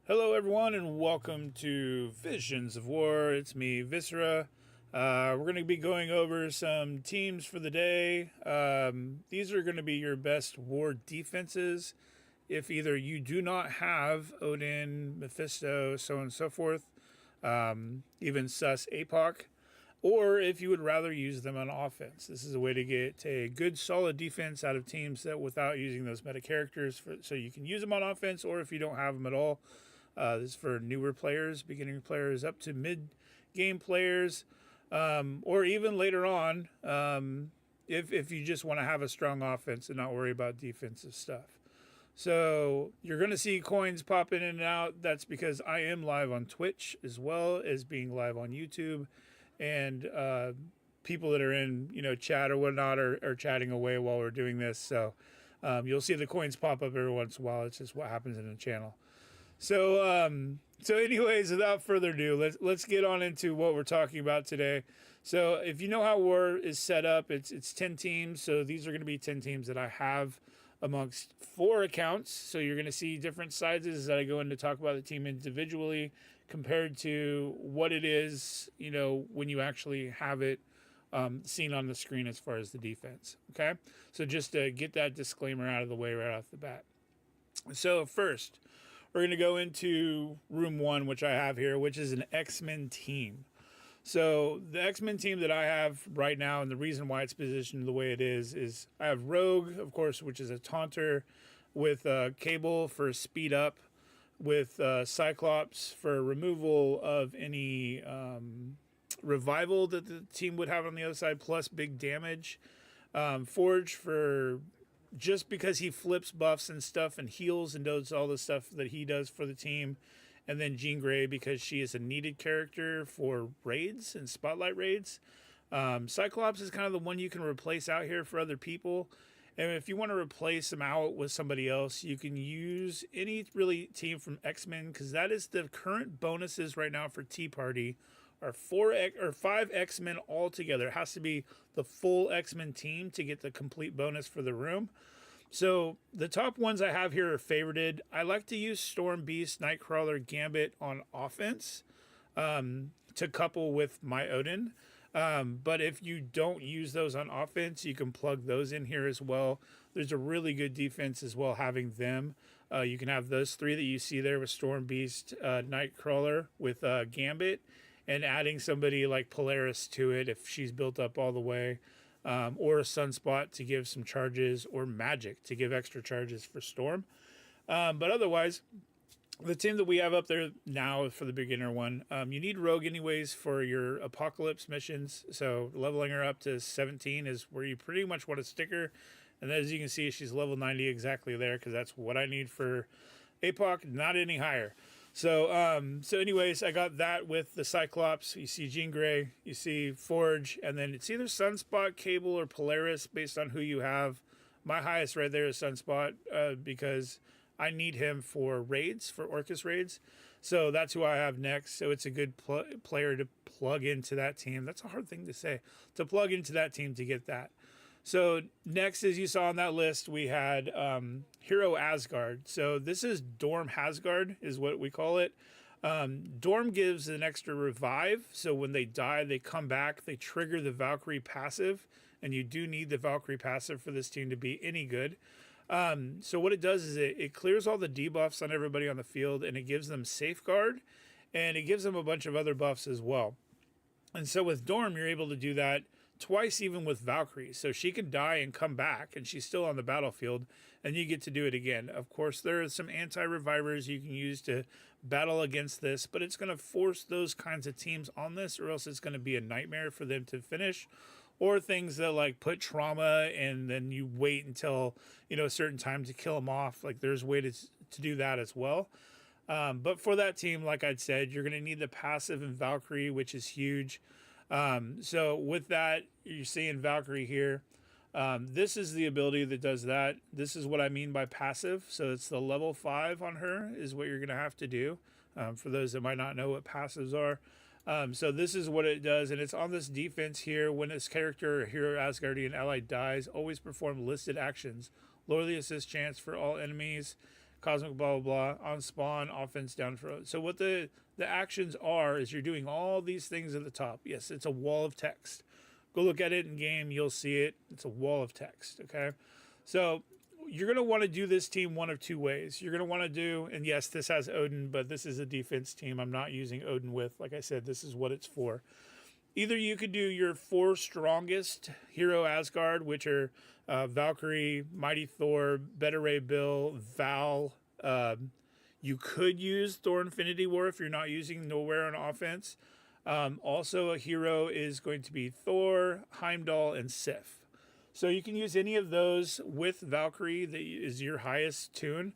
Hello, everyone, and welcome to Visions of War. It's me, Viscera. We're going to be going over some teams for the day. These are going to be your best war defenses. If either you do not have Odin, Mephisto, so on and so forth, even Sus APOC, or if you would rather use them on offense. This is a way to get a good, solid defense out of teams that without using those meta characters, so you can use them on offense, or if you don't have them at all. This is for newer players, beginning players, up to mid-game players, or even later on, if you just want to have a strong offense and not worry about defensive stuff. So you're going to see coins pop in and out. That's because I am live on Twitch as well as being live on YouTube, and people that are in chat or whatnot are chatting away while we're doing this. So you'll see the coins pop up every once in a while. It's just what happens in the channel. So anyways, without further ado, let's get on into what we're talking about today. So if you know how war is set up, it's 10 teams. So these are going to be 10 teams that I have amongst 4 accounts. So you're going to see different sizes that I go in to talk about the team individually compared to what it is, when you actually have it seen on the screen as far as the defense. Okay. So just to get that disclaimer out of the way right off the bat. So first, we're going to go into room 1, which I have here, which is an X-Men team. So the X-Men team that I have right now, and the reason why it's positioned the way it is I have Rogue, of course, which is a taunter, with Cable for speed up, with Cyclops for removal of any revival that the team would have on the other side, plus big damage. Forge for just because he flips buffs and stuff and heals and does all the stuff that he does for the team. And then Jean Grey because she is a needed character for raids and spotlight raids. Cyclops is kind of the one you can replace out here for other people. And if you want to replace him out with somebody else, you can use any really team from X-Men, because that is the current bonuses right now for Tea Party are 5 X-Men all together. It has to be the full X-Men team to get the complete bonus for the room. So the top ones I have here are favorited. I like to use Storm Beast, Nightcrawler, Gambit on offense to couple with my Odin. But if you don't use those on offense, you can plug those in here as well. There's a really good defense as well having them. You can have those 3 that you see there with Storm Beast, Nightcrawler with Gambit, and adding somebody like Polaris to it if she's built up all the way, or a Sunspot to give some charges, or Magic to give extra charges for Storm. But otherwise, the team that we have up there now for the beginner one, you need Rogue anyways for your Apocalypse missions. So leveling her up to 17 is where you pretty much want to stick her. And as you can see, she's level 90 exactly there, because that's what I need for APOC, not any higher. So anyways, I got that with the Cyclops. You see Jean Grey, you see Forge, and then it's either Sunspot, Cable, or Polaris based on who you have. My highest right there is Sunspot, because I need him for raids, for Orcus raids. So that's who I have next. So it's a good player to plug into that team. That's a hard thing to say, to plug into that team to get that. So next, as you saw on that list, we had Hero Asgard. So this is Dorm Asgard is what we call it. Dorm gives an extra revive. So when they die, they come back. They trigger the Valkyrie passive. And you do need the Valkyrie passive for this team to be any good. So what it does is it clears all the debuffs on everybody on the field. And it gives them Safeguard. And it gives them a bunch of other buffs as well. And so with Dorm, you're able to do that twice even with Valkyrie. So she can die and come back, and she's still on the battlefield, and you get to do it again. Of course, there are some anti-revivers you can use to battle against this, but it's going to force those kinds of teams on this, or else it's going to be a nightmare for them to finish. Or things that like put trauma and then you wait until, a certain time to kill them off. Like there's ways to do that as well. But for that team, like I'd said, you're going to need the passive in Valkyrie, which is huge. So with that, you're seeing Valkyrie here. This is the ability that does that. This is what I mean by passive. So it's the level 5 on her is what you're going to have to do. For those that might not know what passives are. So this is what it does. And it's on this defense here. When this character or hero Asgardian ally dies, always perform listed actions. Lower the assist chance for all enemies. cosmic blah blah blah, on spawn, offense down for. So what the actions are is you're doing all these things at the top. Yes, it's a wall of text. Go look at it in game, you'll see it. It's a wall of text. Okay, so you're going to want to do this team one of two ways. You're going to want to do, and yes, this has Odin, but this is a defense team. I'm not using Odin with, like I said, this is what it's for. Either you could do your 4 strongest hero Asgard, which are Valkyrie, Mighty Thor, Beta Ray Bill, Val. You could use Thor Infinity War if you're not using Nowhere on offense. Also, a hero is going to be Thor, Heimdall, and Sif. So you can use any of those with Valkyrie that is your highest tune.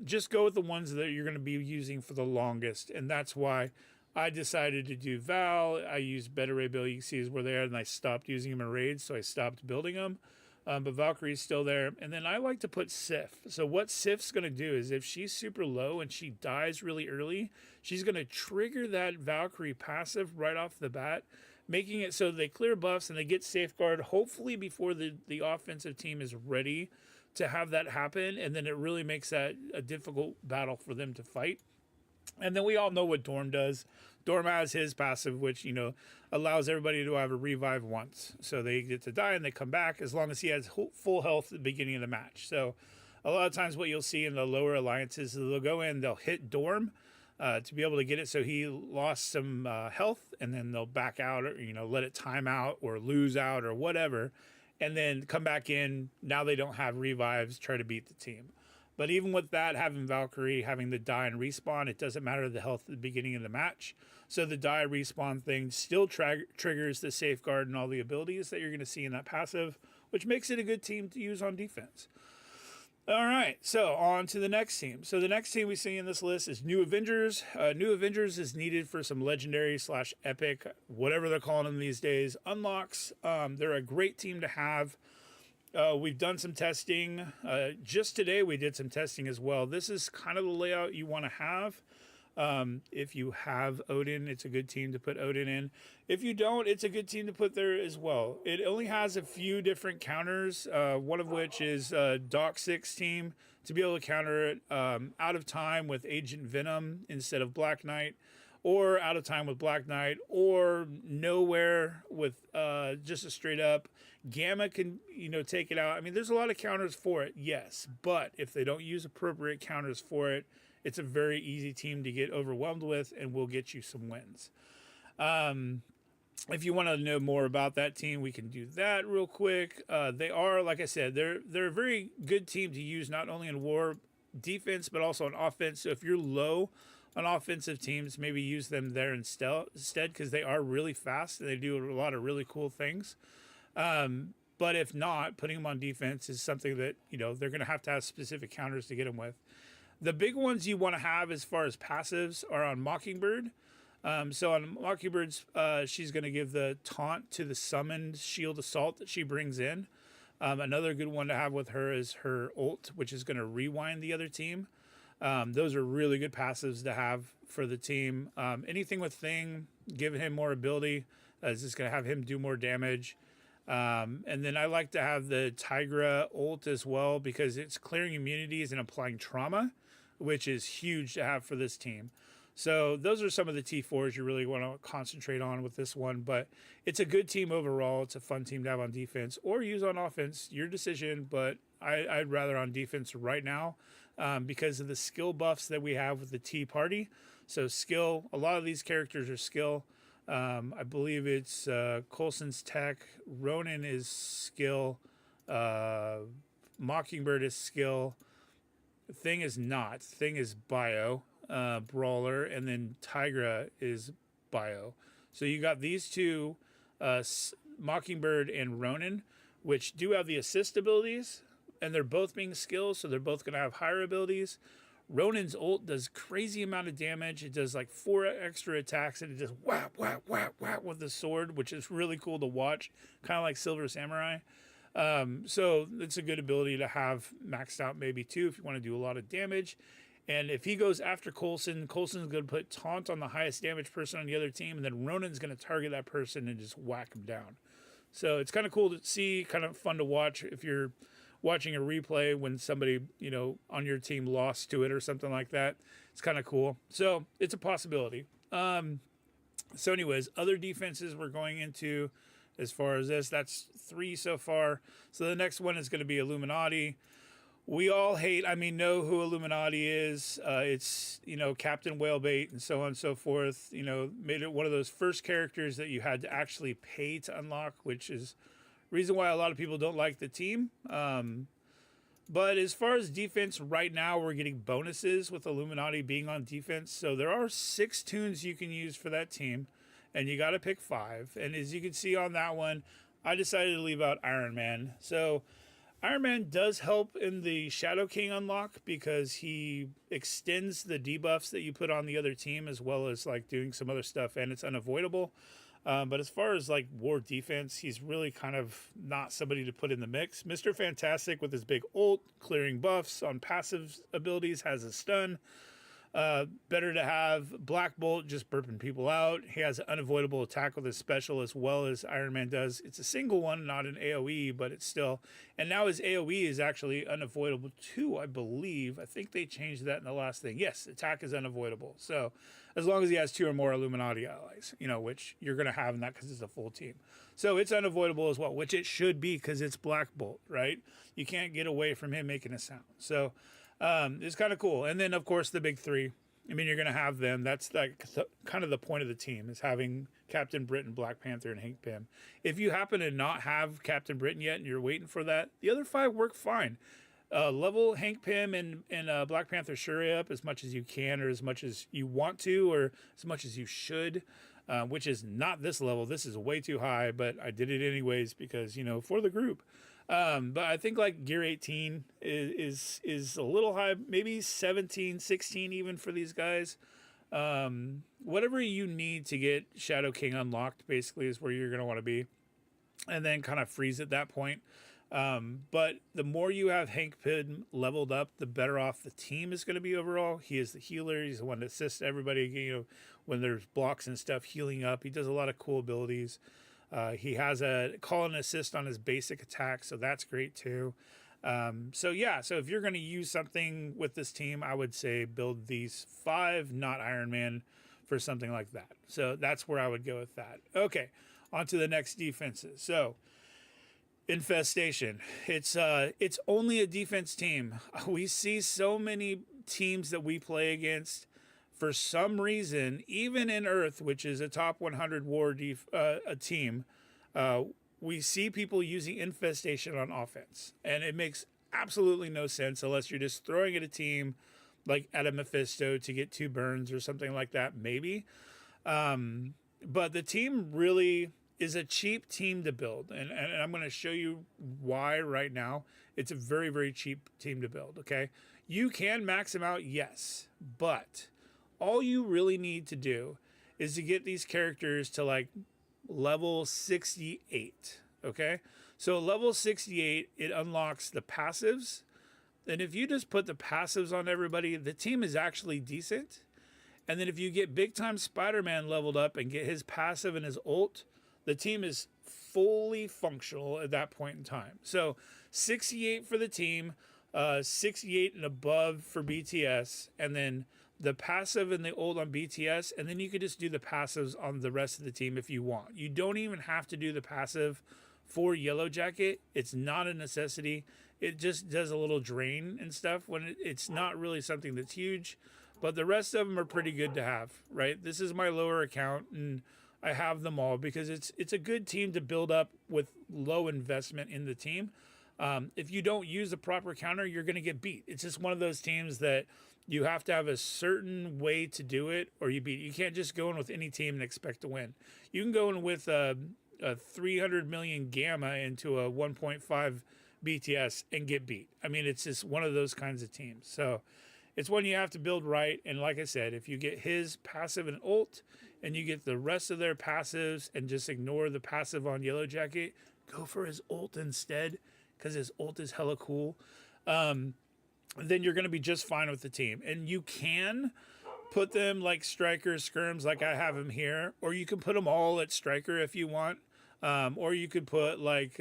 Just go with the ones that you're going to be using for the longest. And that's why I decided to do Val. I used Beta Ray Bill. You can see is where they are. And I stopped using them in raids, so I stopped building them. But Valkyrie's still there. And then I like to put Sif. So what Sif's going to do is if she's super low and she dies really early, she's going to trigger that Valkyrie passive right off the bat, making it so they clear buffs and they get safeguard, hopefully before the offensive team is ready to have that happen. And then it really makes that a difficult battle for them to fight. And then we all know what Dorm does. Dorm has his passive, which, allows everybody to have a revive once. So they get to die and they come back as long as he has full health at the beginning of the match. So a lot of times what you'll see in the lower alliances is they'll go in, they'll hit Dorm to be able to get it so he lost some health, and then they'll back out or, let it time out or lose out or whatever, and then come back in. Now they don't have revives, try to beat the team. But even with that, having Valkyrie, having the die and respawn, it doesn't matter the health at the beginning of the match. So the die respawn thing still triggers the safeguard and all the abilities that you're going to see in that passive, which makes it a good team to use on defense. All right, so on to the next team. So the next team we see in this list is New Avengers. New Avengers is needed for some legendary / epic, whatever they're calling them these days, unlocks. They're a great team to have. We've done some testing. Just today we did some testing as well. This is kind of the layout you want to have. If you have Odin, it's a good team to put Odin in. If you don't, it's a good team to put there as well. It only has a few different counters, one of which is Doc 6 team to be able to counter it out of time with Agent Venom instead of Black Knight, or out of time with Black Knight, or Nowhere with just a straight up. Gamma can, take it out. I mean, there's a lot of counters for it, yes. But if they don't use appropriate counters for it, it's a very easy team to get overwhelmed with and will get you some wins. If you want to know more about that team, we can do that real quick. They are, like I said, they're a very good team to use not only in war defense, but also on offense. So if you're low on offensive teams, maybe use them there instead because they are really fast and they do a lot of really cool things. But if not, putting them on defense is something that, they're going to have specific counters to get them with. The big ones you want to have as far as passives are on Mockingbird. So on Mockingbird's, she's going to give the taunt to the summoned shield assault that she brings in. Another good one to have with her is her ult, which is going to rewind the other team. Those are really good passives to have for the team. Anything with Thing, giving him more ability, is just going to have him do more damage. And then I like to have the Tigra ult as well because it's clearing immunities and applying trauma, which is huge to have for this team. So those are some of the T4s you really want to concentrate on with this one. But it's a good team overall. It's a fun team to have on defense or use on offense. Your decision, but I'd rather on defense right now because of the skill buffs that we have with the T party. So skill, a lot of these characters are skill. I believe it's Coulson's tech. Ronan is skill. Mockingbird is skill. Thing is not. Thing is bio. Brawler. And then Tigra is bio. So you got these two, Mockingbird and Ronan, which do have the assist abilities. And they're both being skills, so they're both going to have higher abilities. Ronan's ult does crazy amount of damage. It does like 4 extra attacks, and it just whap, whap, whap, whap with the sword, which is really cool to watch, kind of like Silver Samurai. So it's a good ability to have maxed out maybe too if you want to do a lot of damage. And if he goes after Coulson's going to put taunt on the highest damage person on the other team, and then Ronan's going to target that person and just whack him down. So it's kind of cool to see, kind of fun to watch if you're watching a replay when somebody, on your team lost to it or something like that. It's kind of cool. So it's a possibility. So anyways, other defenses we're going into as far as this, that's 3 so far. So the next one is going to be Illuminati. We all know who Illuminati is. It's, Captain Whalebait and so on and so forth. Made it one of those first characters that you had to actually pay to unlock, which is reason why a lot of people don't like the team. But as far as defense, right now we're getting bonuses with Illuminati being on defense. So there are 6 tunes you can use for that team, and you got to pick 5. And as you can see on that one, I decided to leave out Iron Man. So Iron Man does help in the Shadow King unlock because he extends the debuffs that you put on the other team, as well as like doing some other stuff, and it's unavoidable. But as far as like war defense, he's really kind of not somebody to put in the mix. Mr. Fantastic with his big ult, clearing buffs on passive abilities, has a stun. Better to have Black Bolt just burping people out. He has an unavoidable attack with his special as well as Iron Man does. It's a single one, not an AoE, but it's still. And now his AoE is actually unavoidable too, I believe. I think they changed that in the last thing. Yes, attack is unavoidable. So as long as he has 2 or more Illuminati allies, which you're going to have in that because it's a full team. So it's unavoidable as well, which it should be because it's Black Bolt, right? You can't get away from him making a sound. So it's kind of cool. And then, of course, the big 3. You're going to have them. That's like kind of the point of the team, is having Captain Britain, Black Panther, and Hank Pym. If you happen to not have Captain Britain yet and you're waiting for that, the other 5 work fine. Level Hank Pym and Black Panther Shuri up as much as you can, or as much as you want to, or as much as you should, which is not this level. This is way too high, but I did it anyways because, for the group. But I think like gear 18 is a little high, maybe 17, 16 even for these guys. Whatever you need to get Shadow King unlocked basically is where you're going to want to be, and then kind of freeze at that point. But the more you have Hank Pym leveled up, the better off the team is going to be overall. He is the healer. He's the one that assists everybody, when there's blocks and stuff, healing up. He does a lot of cool abilities. He has a call and assist on his basic attack, so that's great too. So if you're going to use something with this team, I would say build these 5, not Iron Man, for something like that. So that's where I would go with that. Okay, on to the next defenses. So Infestation. It's only a defense team. We see so many teams that we play against, for some reason, even in Earth, which is a top 100 war a team, we see people using Infestation on offense. And it makes absolutely no sense unless you're just throwing at a team like at a Mephisto to get 2 burns or something like that, maybe. But the team really is a cheap team to build. And I'm going to show you why right now. It's a very, very cheap team to build, okay? You can max them out, yes. But all you really need to do is to get these characters to like level 68, okay? So level 68, it unlocks the passives. And if you just put the passives on everybody, the team is actually decent. And then if you get big time Spider-Man leveled up and get his passive and his ult, the team is fully functional at that point in time. So 68 for the team, 68 and above for BTS, and then the passive and the ult on BTS, and then you could just do the passives on the rest of the team if you want. You don't even have to do the passive for Yellow Jacket. It's not a necessity. It just does a little drain and stuff when it's not really something that's huge, but the rest of them are pretty good to have, right? This is my lower account, and I have them all because it's a good team to build up with low investment in the team. If you don't use the proper counter, you're going to get beat. It's just one of those teams that you have to have a certain way to do it, or you beat. You can't just go in with any team and expect to win. You can go in with a 300 million Gamma into a 1.5 BTS and get beat. I mean, it's just one of those kinds of teams. So it's one you have to build right. And like I said, if you get his passive and ult, and you get the rest of their passives and just ignore the passive on Yellow Jacket, go for his ult instead, because his ult is hella cool, then you're going to be just fine with the team. And you can put them like Striker, Skirms, like I have them here, or you can put them all at Striker if you want, or you could put like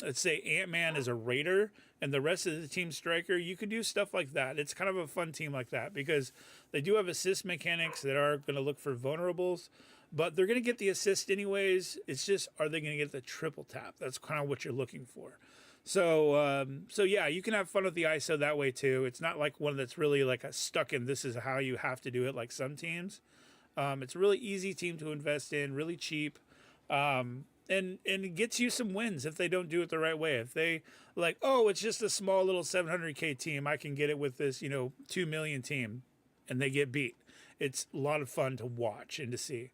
let's say Ant-Man is a raider and the rest of the team striker, you could do stuff like that. It's kind of a fun team like that because they do have assist mechanics that are going to look for vulnerables, but they're going to get the assist anyways. It's just, are they going to get the triple tap? That's kind of what you're looking for. So yeah, you can have fun with the ISO that way too. It's not like one that's really like a stuck in this is how you have to do it like some teams. It's a really easy team to invest in, really cheap. And it gets you some wins if they don't do it the right way. If they like, oh, it's just a small little 700K team, I can get it with this, 2 million team, and they get beat. It's a lot of fun to watch and to see.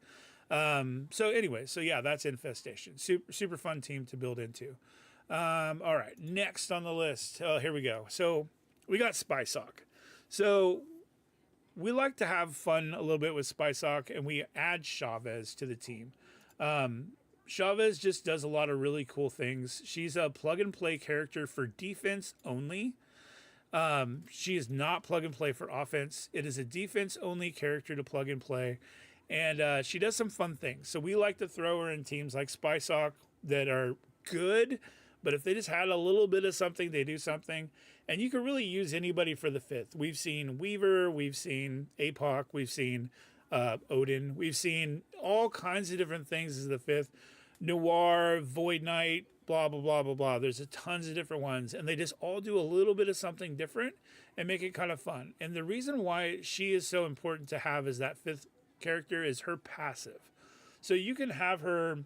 So anyway, so yeah, that's Infestation. Super fun team to build into. All right, next on the list. Oh, here we go. So we got Spy Sock. So we like to have fun a little bit with Spy Sock, and we add Chavez to the team. Chavez just does a lot of really cool things. She's a plug and play character for defense only. She is not plug and play for offense. It is a defense only character to plug and play. And she does some fun things. So we like to throw her in teams like Spy Sock that are good, but if they just had a little bit of something, they do something. And you can really use anybody for the fifth. We've seen Weaver, we've seen APOC, we've seen Odin, we've seen all kinds of different things as the fifth. Noir, Void Knight, blah, blah, blah, blah, blah. There's tons of different ones, and they just all do a little bit of something different and make it kind of fun. And the reason why she is so important to have as that fifth character is her passive. So you can have her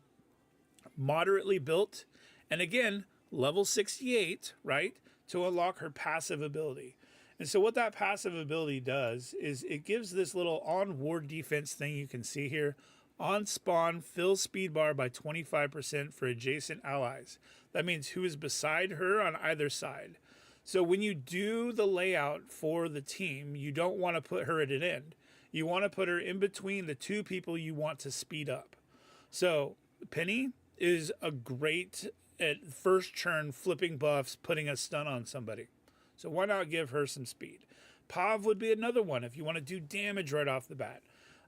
moderately built, and again, level 68, right, to unlock her passive ability. And so what that passive ability does is it gives this little on-ward defense thing you can see here. On spawn, fill speed bar by 25% for adjacent allies. That means who is beside her on either side. So when you do the layout for the team, you don't want to put her at an end. You want to put her in between the two people you want to speed up. So Penny is a great at first turn flipping buffs, putting a stun on somebody. So why not give her some speed? Pav would be another one if you want to do damage right off the bat.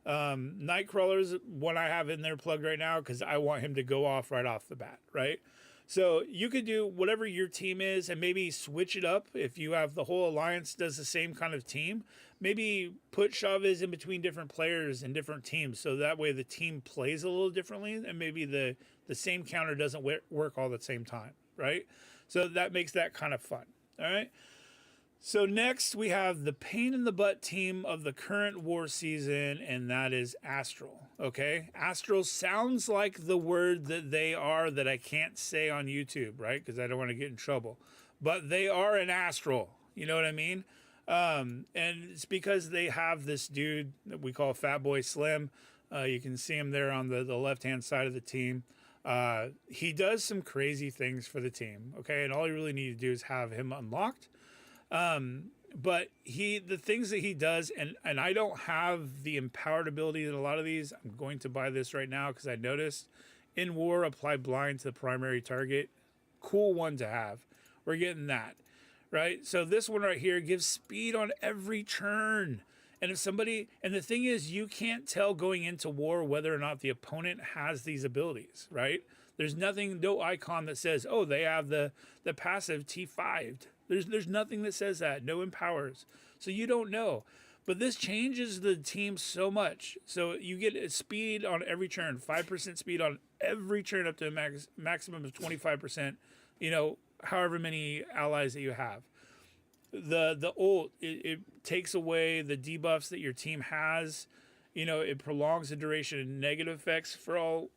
Nightcrawler's what I have in there plugged right now because I want him to go off right off the bat, right? So you could do whatever your team is and maybe switch it up. If you have the whole alliance does the same kind of team, maybe put Chavez in between different players and different teams so that way the team plays a little differently and maybe the same counter doesn't work all at the same time, right? So that makes that kind of fun, all right? So next we have the pain in the butt team of the current war season, and that is Astral. Okay, Astral sounds like the word that they are that I can't say on YouTube, right? Because I don't want to get in trouble. But they are an Astral. You know what I mean? And it's because they have this dude that we call Fat Boy Slim. You can see him there on the left-hand side of the team. He does some crazy things for the team. Okay, and all you really need to do is have him unlocked. But the things that he does, and I don't have the empowered ability in a lot of these. I'm going to buy this right now because I noticed in war, apply blind to the primary target. Cool one to have. We're getting that, right? So this one right here gives speed on every turn. And and the thing is, you can't tell going into war whether or not the opponent has these abilities, right? There's no icon that says, oh, they have the passive T5'd. There's nothing that says that. No empowers. So you don't know. But this changes the team so much. So you get speed on every turn, 5% speed on every turn up to a maximum of 25%, however many allies that you have. The ult, it takes away the debuffs that your team has. It prolongs the duration of negative effects for all.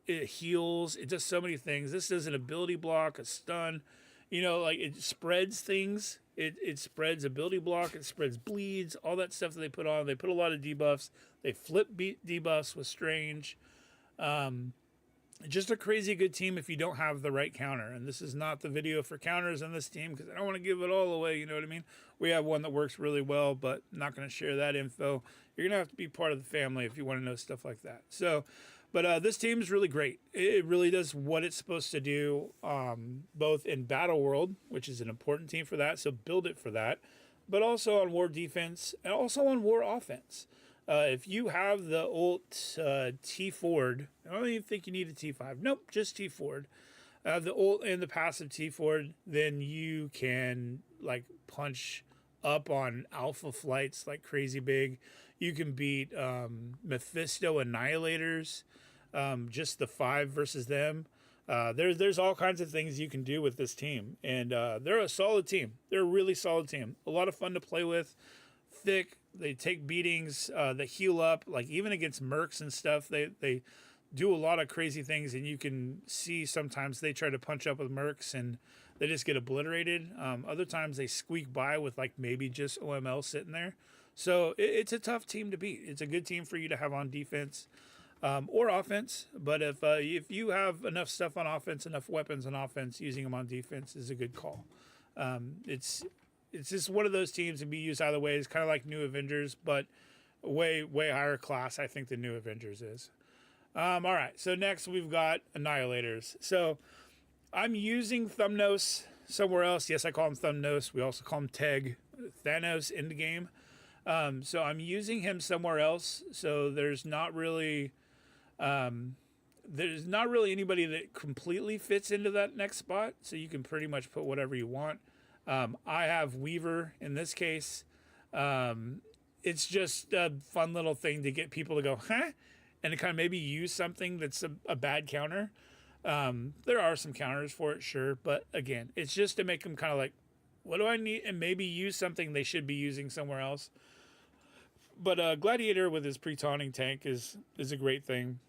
It heals. It does so many things. This does an ability block, a stun. It spreads things. It spreads ability block. It spreads bleeds. All that stuff that they put on. They put a lot of debuffs. They flip debuffs with Strange. Just a crazy good team if you don't have the right counter. And this is not the video for counters on this team because I don't want to give it all away. You know what I mean? We have one that works really well, but I'm not going to share that info. You're going to have to be part of the family if you want to know stuff like that. But this team is really great. It really does what it's supposed to do, both in Battle World, which is an important team for that, so build it for that, but also on War Defense and also on War Offense. If you have the ult T Ford, I don't even think you need a T5. Nope, just T Ford. The ult and the passive T Ford, then you can like punch up on alpha flights like crazy big. You can beat Mephisto Annihilators, just the 5 versus them. There's all kinds of things you can do with this team, and they're a solid team. They're a really solid team. A lot of fun to play with. Thick. They take beatings. They heal up. Like even against mercs and stuff, they do a lot of crazy things, and you can see sometimes they try to punch up with mercs and they just get obliterated. Other times they squeak by with like maybe just OML sitting there. So it's a tough team to beat. It's a good team for you to have on defense or offense. But if you have enough stuff on offense, enough weapons on offense, using them on defense is a good call. It's just one of those teams to be used either way. It's kind of like New Avengers, but way higher class, I think, than New Avengers is. All right, so next we've got Annihilators. So I'm using Thumbnos somewhere else. Yes, I call him Thumbnos. We also call him Thanos in the game. So I'm using him somewhere else. So there's not really anybody that completely fits into that next spot. So you can pretty much put whatever you want. I have Weaver in this case. It's just a fun little thing to get people to go, huh? And to kind of maybe use something that's a bad counter. There are some counters for it, sure. But again, it's just to make them kind of like, what do I need? And maybe use something they should be using somewhere else. But Gladiator with his pre-taunting tank is a great thing.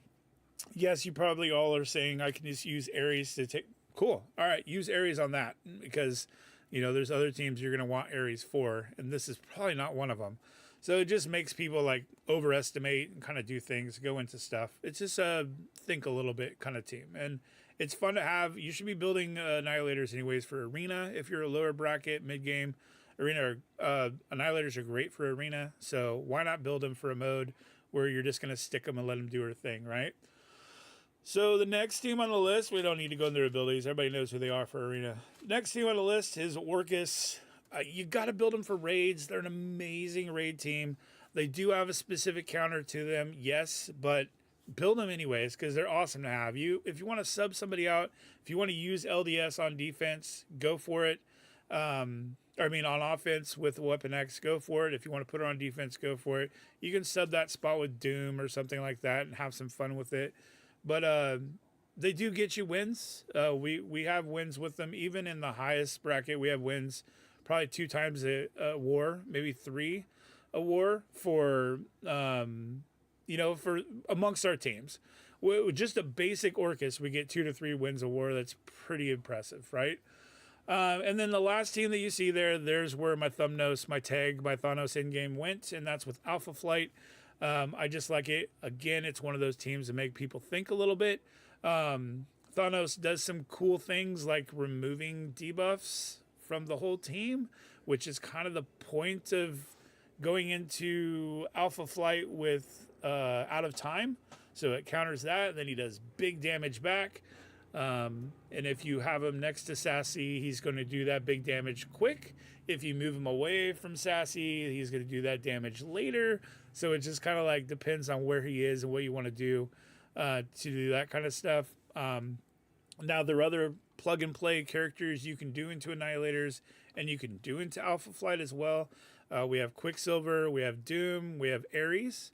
Yes, you probably all are saying I can just use Ares to take. Cool. All right, use Ares on that because, there's other teams you're going to want Ares for, and this is probably not one of them. So it just makes people like overestimate and kind of do things, go into stuff. It's just a think a little bit kind of team. And it's fun to have. You should be building Annihilators anyways for Arena. If you're a lower bracket, mid-game, Arena, Annihilators are great for Arena. So why not build them for a mode where you're just going to stick them and let them do their thing, right? So the next team on the list, we don't need to go into their abilities. Everybody knows who they are for Arena. Next team on the list is Orcus. You got to build them for raids. They're an amazing raid team. They do have a specific counter to them, yes, but build them anyways because they're awesome to have. If you want to sub somebody out, if you want to use LDS on defense, go for it. On offense with Weapon X, go for it. If you want to put it on defense, go for it. You can sub that spot with Doom or something like that and have some fun with it. But they do get you wins. We have wins with them. Even in the highest bracket, we have wins probably 2 times a war, maybe 3 a war for for amongst our teams. With just a basic Orcus, we get 2 to 3 wins a war. That's pretty impressive, right? And then the last team that you see there's where my Thumbnos, my Thanos in-game went, and that's with Alpha Flight. I just like it. Again, it's one of those teams that make people think a little bit. Thanos does some cool things like removing debuffs from the whole team, which is kind of the point of going into Alpha Flight with out of time. So it counters that, and then he does big damage back. And if you have him next to Sassy, he's going to do that big damage quick. If you move him away from Sassy, he's going to do that damage later. So it just kind of like depends on where he is and what you want to do that kind of stuff. Now, there are other plug and play characters you can do into Annihilators and you can do into Alpha Flight as well. We have Quicksilver, we have Doom, we have Ares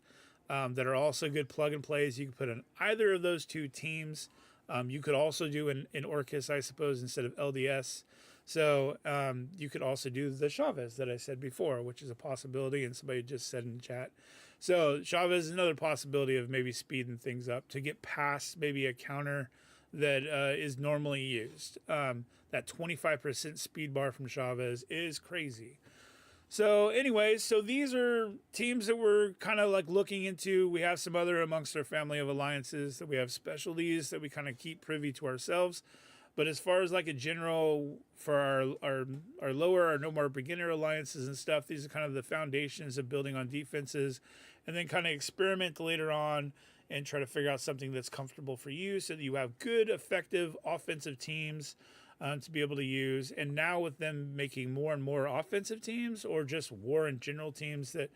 that are also good plug and plays. You can put in either of those 2 teams. You could also do an Orcus, I suppose, instead of LDS. So you could also do the Chavez that I said before, which is a possibility, and somebody just said in the chat. So Chavez is another possibility of maybe speeding things up to get past maybe a counter that is normally used. That 25% speed bar from Chavez is crazy. So anyways, so these are teams that we're kind of like looking into. We have some other amongst our family of alliances that we have specialties that we kind of keep privy to ourselves. But as far as like a general for our lower, our no more beginner alliances and stuff, these are kind of the foundations of building on defenses, and then kind of experiment later on and try to figure out something that's comfortable for you so that you have good, effective offensive teams to be able to use. And now with them making more and more offensive teams or just war in general teams that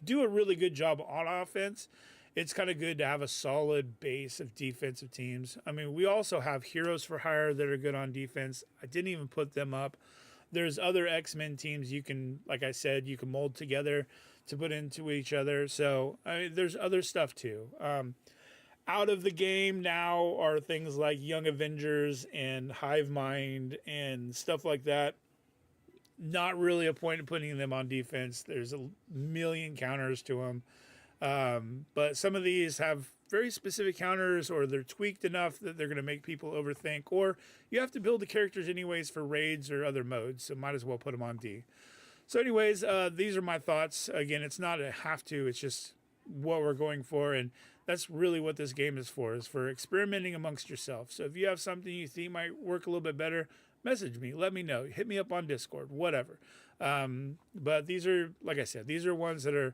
do a really good job on offense, it's kind of good to have a solid base of defensive teams. I mean, we also have heroes for hire that are good on defense. I didn't even put them up. There's other X-Men teams you can, like I said, you can mold together to put into each other. So I mean, there's other stuff too. Out of the game now are things like Young Avengers and Hive Mind and stuff like that. Not really a point in putting them on defense. There's a million counters to them. But some of these have very specific counters, or they're tweaked enough that they're going to make people overthink, or you have to build the characters anyways for raids or other modes, so might as well put them on D. So anyways, these are my thoughts. Again, it's not a have to, it's just what we're going for, and that's really what this game is for experimenting amongst yourself. So if you have something you think might work a little bit better, message me, let me know, hit me up on Discord, whatever. But these are, like I said, these are ones that are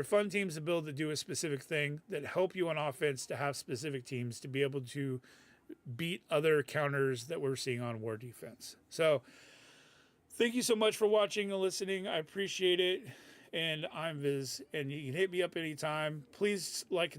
fun teams to build, that do a specific thing, that help you on offense to have specific teams to be able to beat other counters that we're seeing on war defense. So thank you so much for watching and listening. I appreciate it. And I'm Viz, and you can hit me up anytime. Please like and